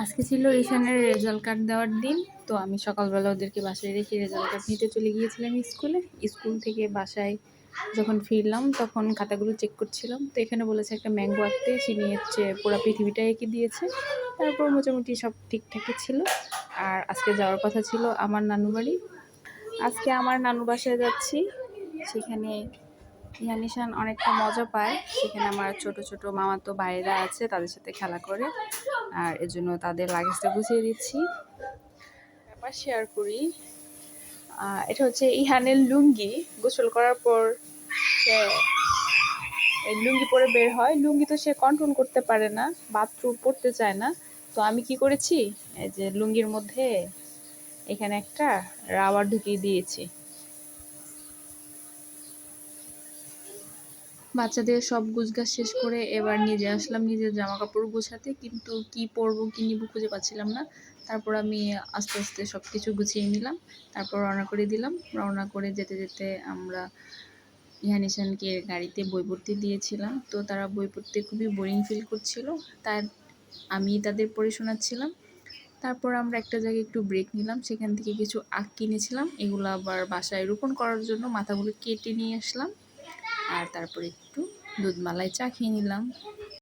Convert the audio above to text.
আজকে ছিল ঈশানের রেজাল্ট কার্ড দেওয়ার দিন। তো আমি সকালবেলা ওদেরকে বাসায় রেখে রেজাল্ট কার্ড নিতে চলে গিয়েছিলাম স্কুলে। স্কুল থেকে বাসায় যখন ফিরলাম তখন খাতাগুলো চেক করছিলাম। তো এখানে বলেছে একটা ম্যাঙ্গো আঁকতে, চিনি হচ্ছে পুরো পৃথিবীটা এঁকে দিয়েছে। তারপর মোটামুটি সব ঠিকঠাকই ছিল। আর আজকে যাওয়ার কথা ছিল আমার নানু বাড়ি। আজকে আমার নানু বাসায় যাচ্ছি। সেখানে ইয়ানিশান অনেকটা মজা পায়। সেখানে আমার ছোট ছোট মামাতো ভাইয়েরা আছে, তাদের সাথে খেলা করে। আর এজন্য তাদের লাগেজটা গুছিয়ে দিচ্ছি। ব্যাপার শেয়ার করি। এটা হচ্ছে ইহানের লুঙ্গি। গোসল করার পর সে এই লুঙ্গি পরে বের হয়। লুঙ্গি তো সে কন্ট্রোল করতে পারে না, বাথরুম পড়তে চায় না। তো আমি কি করেছি, এই যে লুঙ্গির মধ্যে এখানে একটা রাবার ঢুকিয়ে দিয়েছি। বাচ্চাদের সব গুছগাছ শেষ করে এবার নিজে আসলাম নিজের জামা কাপড় গোছাতে, কিন্তু কি পরবো কি নিব খুঁজে পাচ্ছিলাম না। তারপর আমি আস্তে আস্তে সব কিছু গুছিয়ে নিলাম। তারপর রওনা করে দিলাম। রওনা করে যেতে যেতে আমরা ইহানিশানকে গাড়িতে বই পড়তে দিয়েছিলাম। তো তারা বই পড়তে খুবই বোরিং ফিল করছিল, তাই আমি তাদের পড়ে শোনাচ্ছিলাম। তারপর আমরা একটা জায়গায় একটু ব্রেক নিলাম, সেখান থেকে কিছু আখ কিনেছিলাম। এগুলো আবার বাসায় রোপণ করার জন্য মাথাগুলো কেটে নিয়ে আসলাম। আর তারপরে একটু দুধ মালাই চা খেয়ে নিলাম।